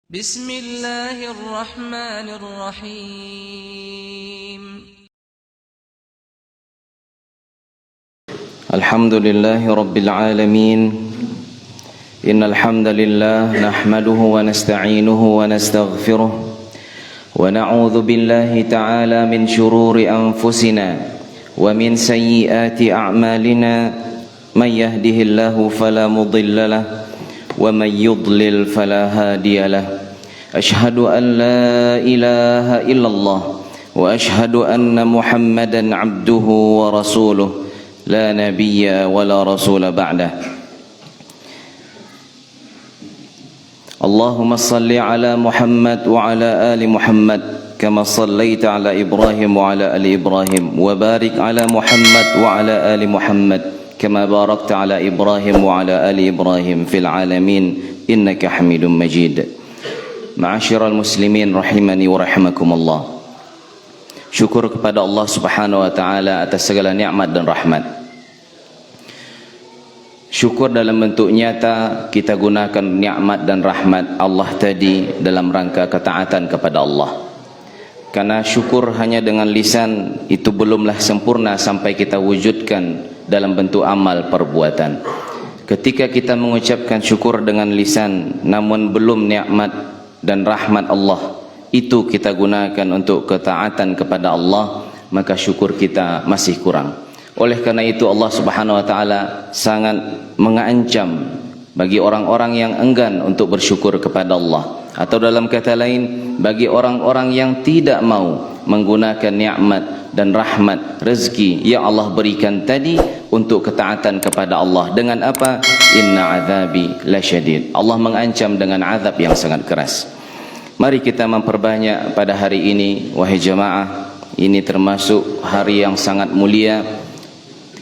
بسم الله الرحمن الرحيم الحمد لله رب العالمين إن الحمد لله نحمده ونستعينه ونستغفره ونعوذ بالله تعالى من شرور أنفسنا ومن سيئات أعمالنا من يهده الله فلا مضل له ومن يضلل فلا هادي له أشهد أن لا إله إلا الله وأشهد أن محمدا عبده ورسوله لا نبي ولا رسول بعده اللهم صل على محمد وعلى آل محمد كما صليت على إبراهيم وعلى آل إبراهيم وبارك على محمد وعلى آل محمد كما باركت على إبراهيم وعلى آل إبراهيم في العالمين إنك حميد مجيد Ma'asyiral muslimin rahimani wa rahimakumullah. Syukur kepada Allah Subhanahu wa taala atas segala nikmat dan rahmat. Syukur dalam bentuk nyata kita gunakan nikmat dan rahmat Allah tadi dalam rangka ketaatan kepada Allah. Karena syukur hanya dengan lisan itu belumlah sempurna sampai kita wujudkan dalam bentuk amal perbuatan. Ketika kita mengucapkan syukur dengan lisan namun belum nikmat dan rahmat Allah itu kita gunakan untuk ketaatan kepada Allah, maka syukur kita masih kurang. Oleh karena itu Allah Subhanahu wa taala sangat mengancam bagi orang-orang yang enggan untuk bersyukur kepada Allah, atau dalam kata lain bagi orang-orang yang tidak mau menggunakan nikmat dan rahmat rezeki yang Allah berikan tadi untuk ketaatan kepada Allah. Dengan apa? Inna azabi lasyadid. Allah mengancam dengan azab yang sangat keras. Mari kita memperbanyak pada hari ini, wahai jamaah. Ini termasuk hari yang sangat mulia.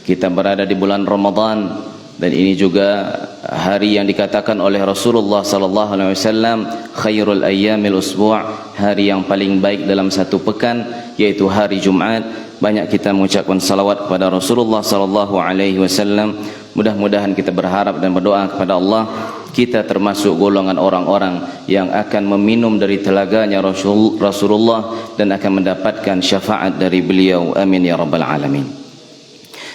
Kita berada di bulan Ramadan, dan ini juga hari yang dikatakan oleh Rasulullah sallallahu alaihi wasallam khairul ayyamil usbu', hari yang paling baik dalam satu pekan, yaitu hari Jumat. Banyak kita mengucapkan salawat kepada Rasulullah sallallahu alaihi wasallam. Mudah-mudahan kita berharap dan berdoa kepada Allah kita termasuk golongan orang-orang yang akan meminum dari telaganya Rasulullah dan akan mendapatkan syafaat dari beliau. Amin ya rabbal alamin.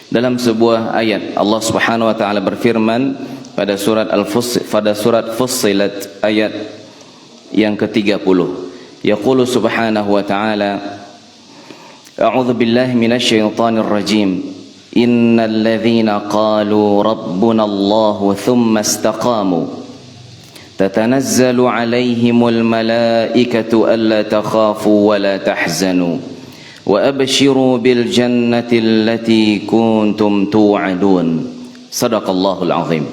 Dalam sebuah ayat Allah Subhanahu wa taala berfirman pada surat Fussilat ayat yang ke-30. Yaqulu subhanahu wa ta'ala, A'udzu billahi minasyaitonir rajim. Innal ladzina qalu rabbuna Allah thumma istaqamu tatanazzalu 'alaihimul malaikatu alla takhafu wa la tahzanu wa abshiru bil jannati allati kuntum tu'adun. Shadaqallahul azim.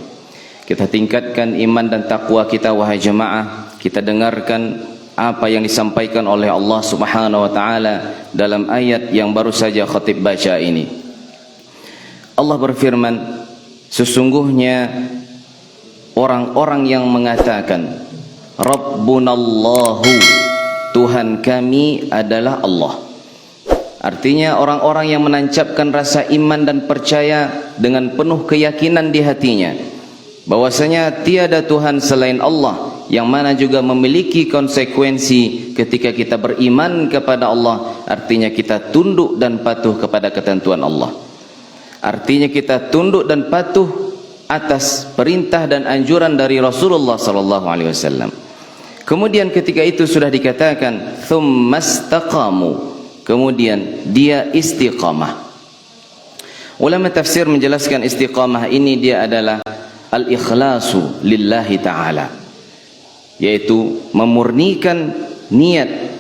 Kita tingkatkan iman dan takwa kita, wahai jemaah. Kita dengarkan apa yang disampaikan oleh Allah Subhanahu wa taala dalam ayat yang baru saja khatib baca ini. Allah berfirman, sesungguhnya orang-orang yang mengatakan Rabbunallahu, Tuhan kami adalah Allah. Artinya orang-orang yang menancapkan rasa iman dan percaya dengan penuh keyakinan di hatinya bahwasanya tiada Tuhan selain Allah, yang mana juga memiliki konsekuensi ketika kita beriman kepada Allah. Artinya kita tunduk dan patuh kepada ketentuan Allah. Artinya kita tunduk dan patuh atas perintah dan anjuran dari Rasulullah sallallahu alaihi wasallam. Kemudian ketika itu sudah dikatakan tsumastaqamu, kemudian dia istiqamah. Ulama tafsir menjelaskan istiqamah ini dia adalah al-ikhlasu lillahi ta'ala, yaitu memurnikan niat,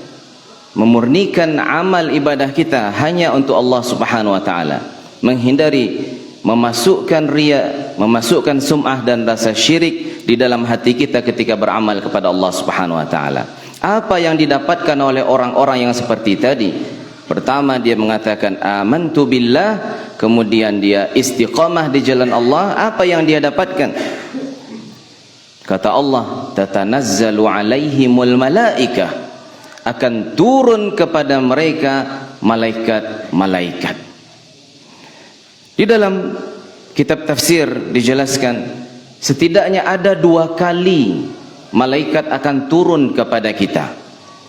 memurnikan amal ibadah kita hanya untuk Allah Subhanahu wa taala, menghindari memasukkan riya, memasukkan sum'ah dan rasa syirik di dalam hati kita ketika beramal kepada Allah Subhanahu wa taala. Apa yang didapatkan oleh orang-orang yang seperti tadi? Pertama, dia mengatakan amantu billah, kemudian dia istiqamah di jalan Allah. Apa yang dia dapatkan? Kata Allah, tatanazzalu alaihimul malaikah, akan turun kepada mereka malaikat-malaikat. Di dalam kitab tafsir dijelaskan setidaknya ada 2 kali malaikat akan turun kepada kita,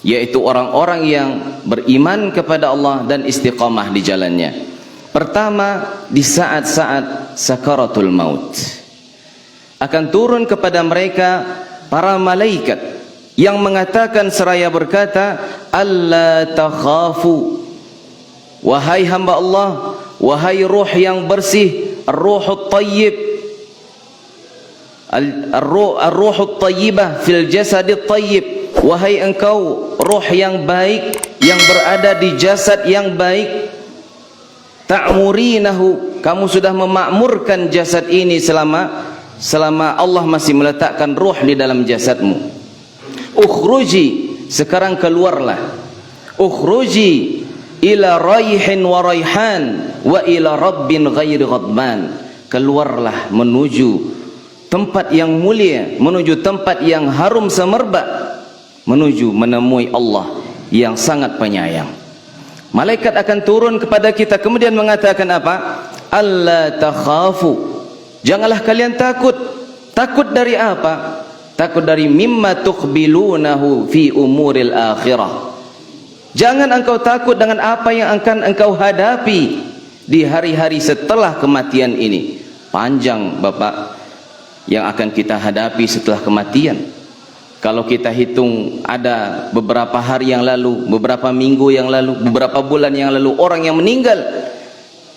yaitu orang-orang yang beriman kepada Allah dan istiqamah di jalannya. Pertama, di saat-saat sakaratul maut akan turun kepada mereka para malaikat yang mengatakan seraya berkata, alla takhafu, wahai hamba Allah, wahai ruh yang bersih, ar-ruhut tayyib, ar-ruhut tayyibah fil jasadit tayyib, wahai engkau ruh yang baik yang berada di jasad yang baik, ta'murinahu, kamu sudah memakmurkan jasad ini selama Allah masih meletakkan ruh di dalam jasadmu. Ukhruji, sekarang keluarlah. Ukhruji ila raihin wa raihan wa ila rabbin ghairi ghadban, keluarlah menuju tempat yang mulia, menuju tempat yang harum semerbak, menuju menemui Allah yang sangat penyayang. Malaikat akan turun kepada kita kemudian mengatakan apa? Alla takhafu, janganlah kalian takut. Takut dari apa? Takut dari mimma tuqbilunahu fi umuril akhirah. Jangan engkau takut dengan apa yang akan engkau hadapi di hari-hari setelah kematian ini. Panjang Bapak yang akan kita hadapi setelah kematian. Kalau kita hitung, ada beberapa hari yang lalu, beberapa minggu yang lalu, beberapa bulan yang lalu orang yang meninggal.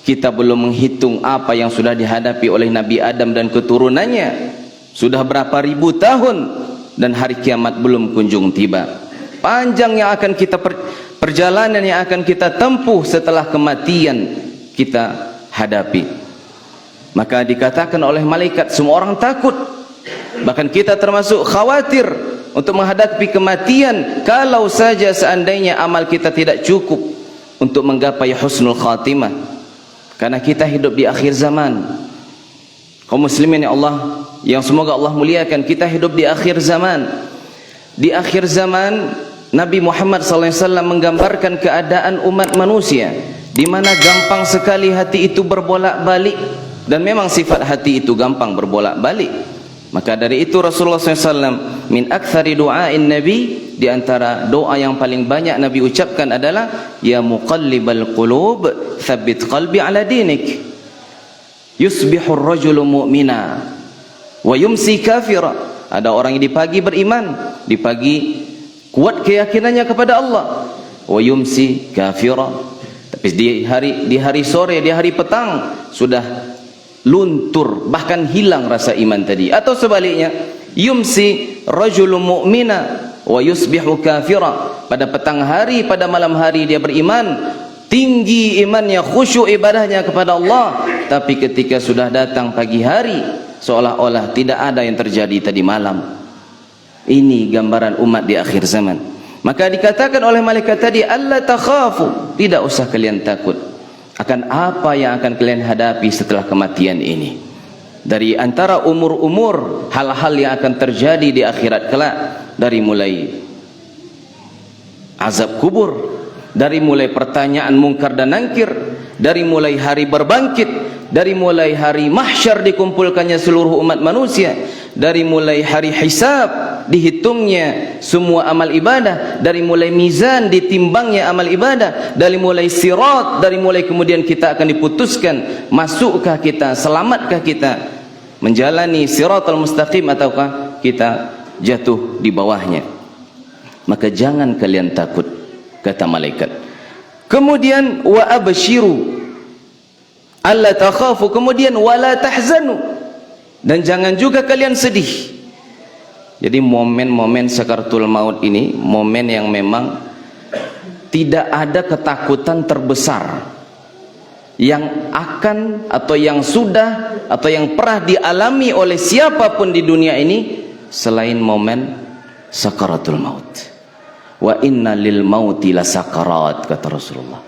Kita belum menghitung apa yang sudah dihadapi oleh Nabi Adam dan keturunannya. Sudah berapa ribu tahun dan hari kiamat belum kunjung tiba. Panjang yang akan kita perjalanan yang akan kita tempuh setelah kematian kita hadapi. Maka dikatakan oleh malaikat, semua orang takut, bahkan kita termasuk khawatir untuk menghadapi kematian kalau saja seandainya amal kita tidak cukup untuk menggapai husnul khatimah, karena kita hidup di akhir zaman. Kaum muslimin ya Allah, yang semoga Allah muliakan, kita hidup di akhir zaman. Di akhir zaman Nabi Muhammad SAW menggambarkan keadaan umat manusia di mana gampang sekali hati itu berbolak-balik. Dan memang sifat hati itu gampang berbolak-balik. Maka dari itu Rasulullah SAW min aktsari du'ain Nabi, di antara doa yang paling banyak Nabi ucapkan adalah ya muqallibal qulub tsabbit qalbi ala dinik. Yusbihur rajulu mu'mina wa yumsi kafira. Ada orang yang di pagi beriman, di pagi kuat keyakinannya kepada Allah, wa yumsi kafira, tapi di hari sore, di hari petang sudah luntur, bahkan hilang rasa iman tadi. Atau sebaliknya, yumsi rajulun mu'mina wa yusbihu kafira, pada petang hari, pada malam hari dia beriman, tinggi imannya, khusyuk ibadahnya kepada Allah, tapi ketika sudah datang pagi hari seolah-olah tidak ada yang terjadi tadi malam. Ini gambaran umat di akhir zaman. Maka dikatakan oleh malaikat tadi, alla takhafu, tidak usah kalian takut akan apa yang akan kalian hadapi setelah kematian ini. Dari antara umur-umur hal-hal yang akan terjadi di akhirat kelak, dari mulai azab kubur, dari mulai pertanyaan mungkar dan nangkir, dari mulai hari berbangkit, dari mulai hari mahsyar dikumpulkannya seluruh umat manusia, dari mulai hari hisab dihitungnya semua amal ibadah, dari mulai mizan ditimbangnya amal ibadah, dari mulai sirat, dari mulai kemudian kita akan diputuskan masukkah kita, selamatkah kita menjalani siratal mustaqim ataukah kita jatuh di bawahnya. Maka jangan kalian takut, kata malaikat. Kemudian wa abshiru alla takhafu, kemudian wala tahzanu, dan jangan juga kalian sedih. Jadi momen-momen sakaratul maut ini momen yang memang tidak ada ketakutan terbesar yang akan atau yang sudah atau yang pernah dialami oleh siapapun di dunia ini selain momen sakaratul maut. Wa inna lil mauti lasakarat, kata Rasulullah.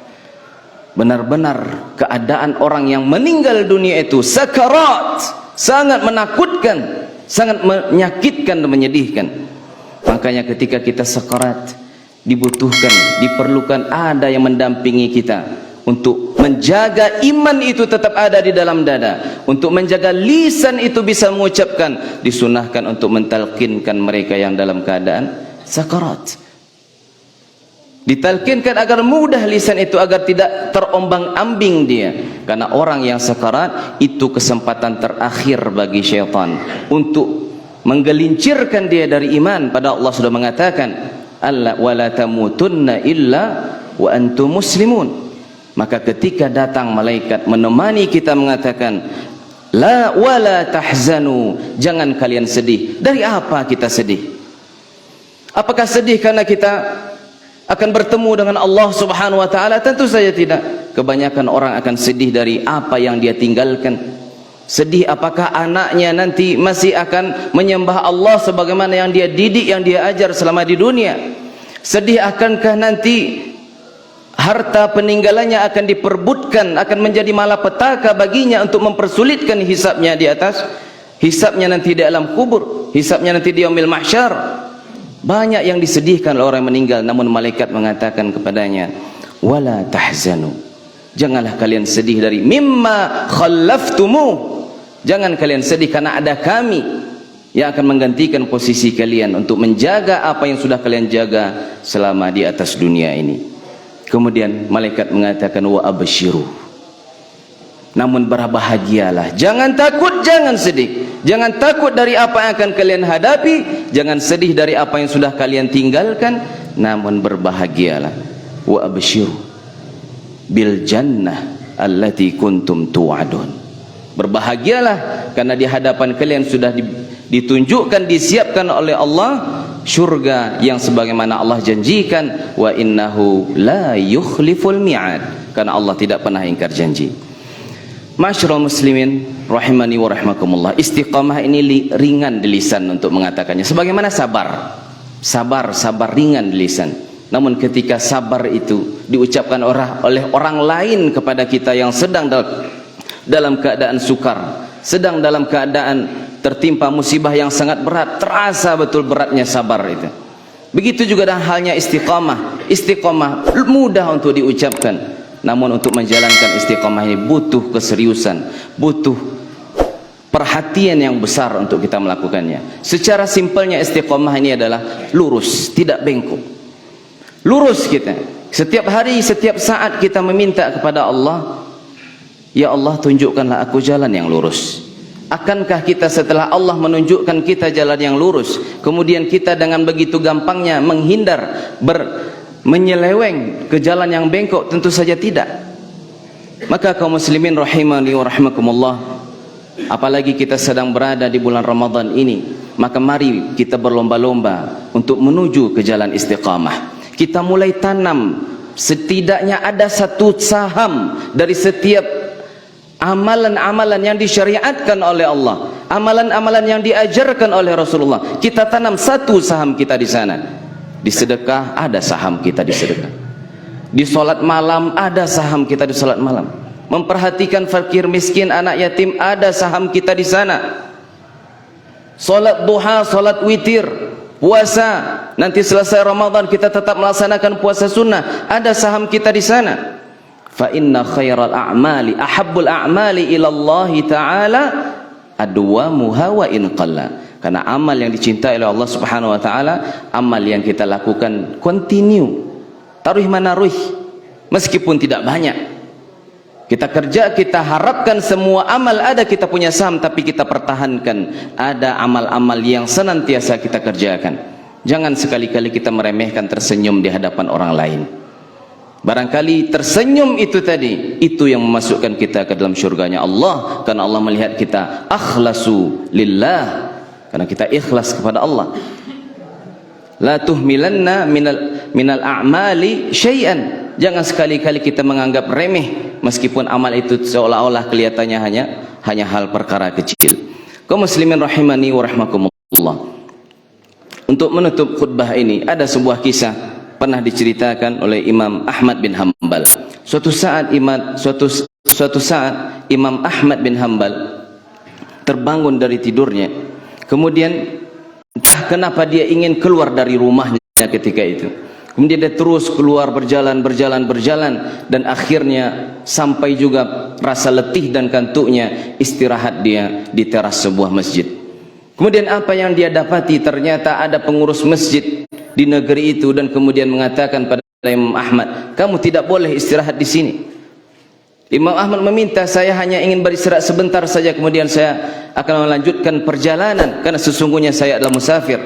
Benar-benar keadaan orang yang meninggal dunia itu sakarat, sangat menakutkan, sangat menyakitkan dan menyedihkan. Makanya ketika kita sakarat, dibutuhkan, diperlukan ada yang mendampingi kita untuk menjaga iman itu tetap ada di dalam dada, untuk menjaga lisan itu bisa mengucapkan, disunahkan untuk mentalkinkan mereka yang dalam keadaan sakarat. Ditalkinkan agar mudah lisan itu, agar tidak terombang-ambing dia, karena orang yang sakarat itu kesempatan terakhir bagi syaitan untuk menggelincirkan dia dari iman. Pada Allah sudah mengatakan, alla wala tamutunna illa wa antum muslimun. Maka ketika datang malaikat menemani kita mengatakan, la wala tahzanu, jangan kalian sedih. Dari apa kita sedih? Apakah sedih karena kita akan bertemu dengan Allah Subhanahu wa taala? Tentu saja tidak. Kebanyakan orang akan sedih dari apa yang dia tinggalkan. Sedih apakah anaknya nanti masih akan menyembah Allah sebagaimana yang dia didik, yang dia ajar selama di dunia. Sedih akankah nanti harta peninggalannya akan diperbutkan, akan menjadi malapetaka baginya untuk mempersulitkan hisabnya di atas, hisabnya nanti di alam kubur, hisabnya nanti di yaumil mahsyar. Banyak yang disedihkan oleh orang yang meninggal, namun malaikat mengatakan kepadanya, wala tahzanu, janganlah kalian sedih dari mimma khallaftumu, jangan kalian sedih karena ada kami yang akan menggantikan posisi kalian untuk menjaga apa yang sudah kalian jaga selama di atas dunia ini. Kemudian malaikat mengatakan, wa absyiru, namun berbahagialah, jangan takut, jangan sedih, jangan takut dari apa yang akan kalian hadapi, jangan sedih dari apa yang sudah kalian tinggalkan, namun berbahagialah. Wa absyiru bil jannah allati kuntum tu'adun, berbahagialah karena di hadapan kalian sudah ditunjukkan, disiapkan oleh Allah syurga yang sebagaimana Allah janjikan. Wa innahu la yukhliful mi'ad, karena Allah tidak pernah ingkar janji. Masyarul muslimin rahimani wa rahmakumullah, istiqamah ini ringan di lisan untuk mengatakannya, sebagaimana sabar. Sabar ringan di lisan, namun ketika sabar itu diucapkan oleh orang lain kepada kita yang sedang dalam keadaan sukar, sedang dalam keadaan tertimpa musibah yang sangat berat, terasa betul beratnya sabar itu. Begitu juga dan halnya istiqamah. Istiqamah mudah untuk diucapkan, namun untuk menjalankan istiqamah ini butuh keseriusan, butuh perhatian yang besar untuk kita melakukannya. Secara simpelnya istiqamah ini adalah lurus, tidak bengkok. Lurus kita. Setiap hari, setiap saat kita meminta kepada Allah, ya Allah tunjukkanlah aku jalan yang lurus. Akankah kita setelah Allah menunjukkan kita jalan yang lurus, kemudian kita dengan begitu gampangnya menghindar, menyeleweng ke jalan yang bengkok? Tentu saja tidak. Maka kaum muslimin rahimani wa rahimakumullah, apalagi kita sedang berada di bulan Ramadan ini, maka mari kita berlomba-lomba untuk menuju ke jalan istiqamah. Kita mulai tanam, setidaknya ada satu saham dari setiap amalan-amalan yang disyariatkan oleh Allah, amalan-amalan yang diajarkan oleh Rasulullah. Kita tanam satu saham kita di sana. Di sedekah ada saham kita di sedekah, di solat malam ada saham kita di solat malam, memperhatikan fakir miskin, anak yatim, ada saham kita di sana. Solat duha, solat witir, puasa, nanti selesai Ramadan kita tetap melaksanakan puasa sunnah, ada saham kita di sana. Fa inna khairal a'mali ahabbul a'mali ila Allah ta'ala adwamuha wa in qalla. Karena amal yang dicintai oleh Allah Subhanahu wa taala, amal yang kita lakukan continue, taruh manaruh, meskipun tidak banyak. Kita kerja, kita harapkan semua amal ada, kita punya saham, tapi kita pertahankan. Ada amal-amal yang senantiasa kita kerjakan. Jangan sekali-kali kita meremehkan tersenyum di hadapan orang lain. Barangkali tersenyum itu tadi, itu yang memasukkan kita ke dalam syurganya Allah, karena Allah melihat kita akhlasu lillah, karena kita ikhlas kepada Allah. La tuhmilanna minal a'mali syai'an, jangan sekali-kali kita menganggap remeh meskipun amal itu seolah-olah kelihatannya hanya hal perkara kecil. Kaum muslimin rahimani wa rahmakumullah, untuk menutup khutbah ini ada sebuah kisah pernah diceritakan oleh Imam Ahmad bin Hanbal. Suatu saat Imam Ahmad bin Hanbal terbangun dari tidurnya, kemudian entah kenapa dia ingin keluar dari rumahnya ketika itu. Kemudian dia terus keluar berjalan dan akhirnya sampai juga rasa letih dan kantuknya, istirahat dia di teras sebuah masjid. Kemudian apa yang dia dapati, ternyata ada pengurus masjid di negeri itu dan kemudian mengatakan pada Imam Ahmad, kamu tidak boleh istirahat di sini. Imam Ahmad meminta, saya hanya ingin beristirahat sebentar saja, kemudian saya akan melanjutkan perjalanan karena sesungguhnya saya adalah musafir.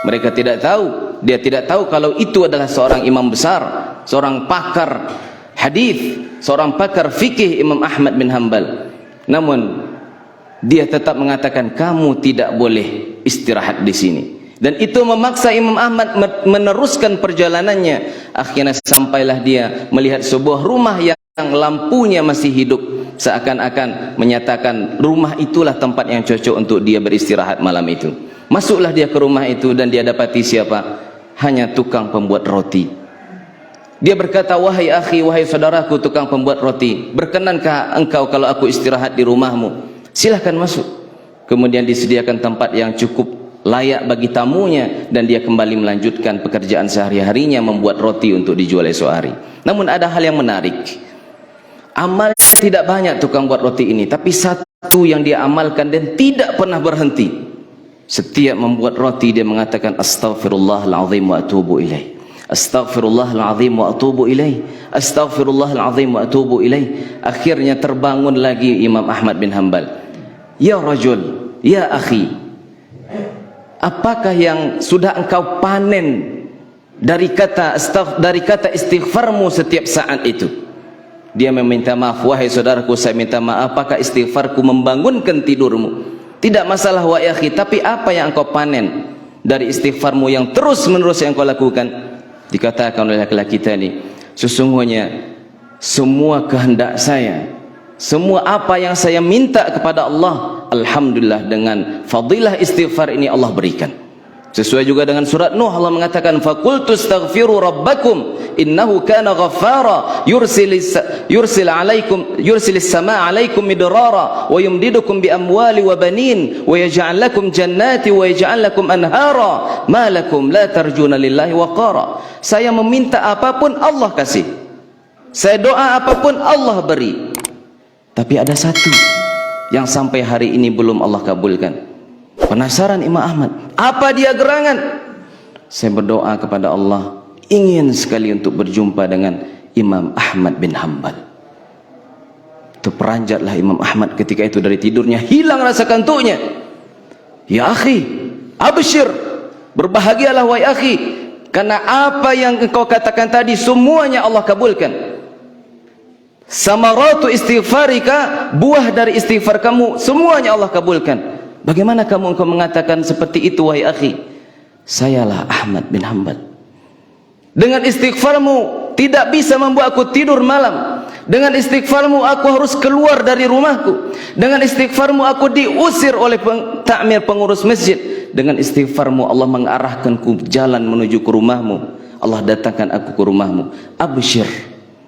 Mereka tidak tahu, dia tidak tahu kalau itu adalah seorang imam besar, seorang pakar hadis, seorang pakar fikih Imam Ahmad bin Hanbal. Namun dia tetap mengatakan kamu tidak boleh istirahat di sini. Dan itu memaksa Imam Ahmad meneruskan perjalanannya. Akhirnya sampailah dia melihat sebuah rumah yang lampunya masih hidup, seakan-akan menyatakan rumah itulah tempat yang cocok untuk dia beristirahat malam itu. Masuklah dia ke rumah itu dan dia dapati siapa? Hanya tukang pembuat roti. Dia berkata, wahai akhi, wahai saudaraku tukang pembuat roti, berkenankah engkau kalau aku istirahat di rumahmu? Silahkan masuk. Kemudian disediakan tempat yang cukup layak bagi tamunya dan dia kembali melanjutkan pekerjaan sehari-harinya, membuat roti untuk dijual esok hari. Namun ada hal yang menarik. Amalnya tidak banyak tukang buat roti ini, tapi satu yang dia amalkan dan tidak pernah berhenti. Setiap membuat roti dia mengatakan astaghfirullahalazim wa atubu ilaih, astaghfirullahalazim wa atubu ilaih, astaghfirullahalazim wa atubu ilaih. Akhirnya terbangun lagi Imam Ahmad bin Hanbal. Ya rajul, ya akhi, apakah yang sudah engkau panen dari kata istighfarmu setiap saat itu? Dia meminta maaf, wahai saudaraku, saya minta maaf, apakah istighfarku membangunkan tidurmu? Tidak masalah wahai akhi, tapi apa yang engkau panen dari istighfarmu yang terus menerus yang engkau lakukan? Dikatakan oleh laki-laki tadi, sesungguhnya semua kehendak saya, semua apa yang saya minta kepada Allah, alhamdulillah dengan fadilah istighfar ini Allah berikan. Sesuai juga dengan surat Nuh, Allah mengatakan faqultu astaghfiru rabbakum innahu kana ghaffara yursilis samaa 'alaikum midrara wa yumdidukum bi amwali wa banin wa yaj'al lakum jannati wa yaj'al lakum anhara ma lakum la tarjuna lillahi waqara. Saya meminta apapun Allah kasih, saya doa apapun Allah beri, tapi ada satu yang sampai hari ini belum Allah kabulkan. Penasaran Imam Ahmad, apa dia gerangan? Saya berdoa kepada Allah, ingin sekali untuk berjumpa dengan Imam Ahmad bin Hanbal. Terperanjatlah Imam Ahmad ketika itu dari tidurnya, hilang rasa kantuknya. Ya akhi, abshir, berbahagialah wahai akhi, karena apa yang engkau katakan tadi semuanya Allah kabulkan. Samaratu istighfarika, buah dari istighfar kamu semuanya Allah kabulkan. Bagaimana kamu engkau mengatakan seperti itu wahai akhi? Sayalah Ahmad bin Hanbal. Dengan istighfarmu tidak bisa membuat aku tidur malam. Dengan istighfarmu aku harus keluar dari rumahku. Dengan istighfarmu aku diusir oleh takmir pengurus masjid. Dengan istighfarmu Allah mengarahkanku jalan menuju ke rumahmu. Allah datangkan aku ke rumahmu. Abshir,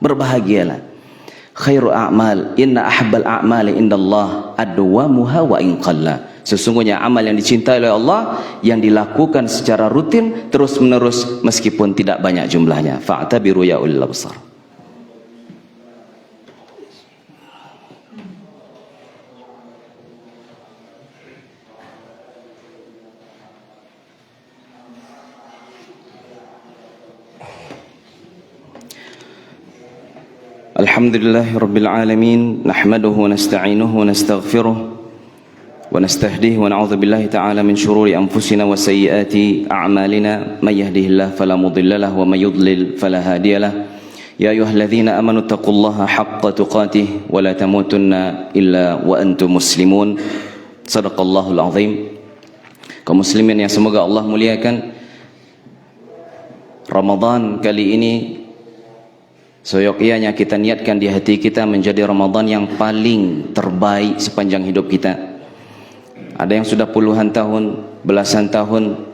berbahagialah. Khairu a'mal inna ahabbal a'mali indallah adwamuha wa in qalla. Sesungguhnya amal yang dicintai oleh Allah yang dilakukan secara rutin terus menerus meskipun tidak banyak jumlahnya. Fa'tabiru ya ulil absar. Alhamdulillahirabbil alamin, nahmaduhu wa nasta'inuhu wa nastaghfiruh ونستهديه ونعوذ بالله تعالى من شرور أنفسنا وسيئات أعمالنا من يهده الله فلا مضل له ومن يضلل فلا هادي له يا أيها الذين آمنوا اتقوا الله حق تقاته ولا تموتن إلا وأنتم مسلمون صدق الله العظيم. Kaum muslimin yang semoga Allah muliakan, Ramadan kali ini seyogyanya kita niatkan di hati kita menjadi Ramadan yang paling terbaik sepanjang hidup kita. Ada yang sudah puluhan tahun, belasan tahun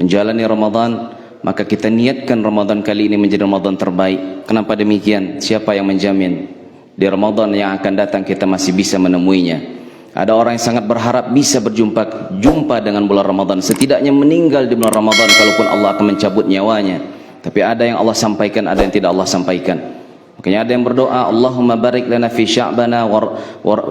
menjalani Ramadan, maka kita niatkan Ramadan kali ini menjadi Ramadan terbaik. Kenapa demikian? Siapa yang menjamin di Ramadan yang akan datang kita masih bisa menemuinya? Ada orang yang sangat berharap bisa jumpa dengan bulan Ramadan, setidaknya meninggal di bulan Ramadan kalaupun Allah akan mencabut nyawanya. Tapi ada yang Allah sampaikan, ada yang tidak Allah sampaikan. Makanya ada yang berdoa, Allahumma barik lana fi sya'bana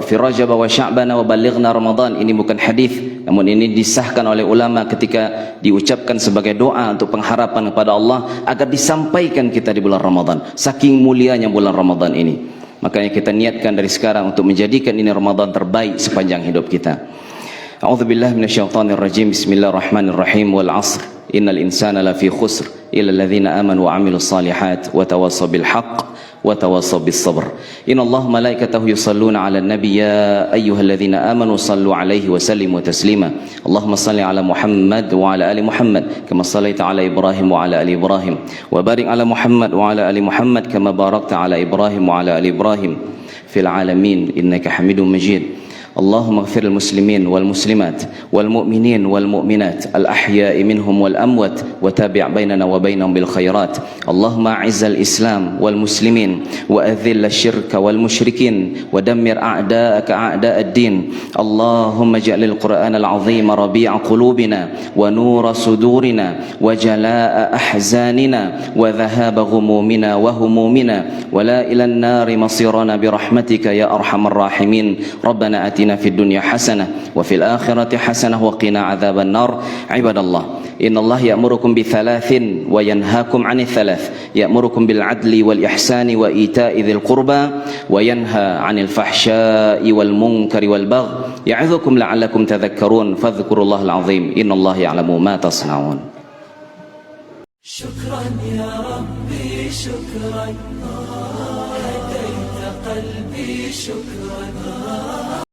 fi rajab wa sya'bana wa balighna Ramadan. Ini bukan hadis, namun ini disahkan oleh ulama ketika diucapkan sebagai doa untuk pengharapan kepada Allah agar disampaikan kita di bulan Ramadan. Saking mulianya bulan Ramadan ini. Makanya kita niatkan dari sekarang untuk menjadikan ini Ramadan terbaik sepanjang hidup kita. A'udzubillahi minasyaitonirrajim. Bismillahirrahmanirrahim. Wal 'asr. Innal insana lafi khusr illa alladhina amanu wa 'amilus shalihat wa tawassaw bil haqq wa tawassaw bis sabr. Innallaha malaikatahu yusalluna 'alan nabiy ya ayyuhalladzina amanu sallu 'alaihi wa sallimu taslima. Allahumma salli 'ala Muhammad wa 'ala ali Muhammad kama shallaita 'ala Ibrahim wa 'ala ali Ibrahim wa barik 'ala Muhammad wa 'ala ali Muhammad kama barakta 'ala Ibrahim wa 'ala ali Ibrahim fil 'alamin innaka Hamidum Majid. اللهم اغفر المسلمين والمسلمات والمؤمنين والمؤمنات الأحياء منهم والأموات وتابع بيننا وبينهم بالخيرات. اللهم أعز الإسلام والمسلمين وأذل الشرك والمشركين ودمر أعداءك أعداء الدين. اللهم اجعل القرآن العظيم ربيع قلوبنا ونور صدورنا وجلاء أحزاننا وذهاب غمومنا وهمومنا ولا إلى النار مصيرنا برحمتك يا أرحم الراحمين. ربنا آتنا في الدنيا حسنة وفي الآخرة حسنة وقنا عذاب النار. عباد الله إن الله يأمركم بثلاث وينهاكم عن الثلاث. يأمركم بالعدل والإحسان وإيتاء ذي القربى وينهى عن الفحشاء والمنكر والبغي يعظكم لعلكم تذكرون فاذكروا الله العظيم إن الله يعلم ما تصنعون. شكرا يا ربي شكرا هديت قلبي شكرا